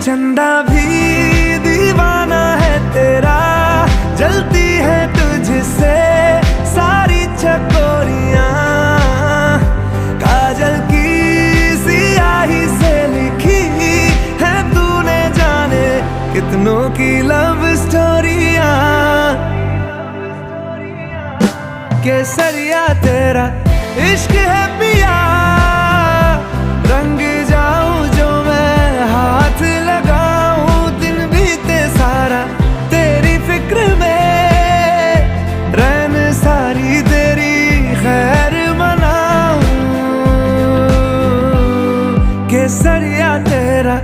चंदा भी दीवाना है तेरा, जलती है तुझसे सारी चकोरियां। काजल की सियाही से लिखी है तूने जाने कितनों की लव स्टोरियां। केसरिया तेरा इश्क है पिया, रंग जाऊं जो मैं हाथ लगाऊं, दिन बीते सारा तेरी फिक्र में, रैन सारी तेरी खैर मनाऊं। केसरिया तेरा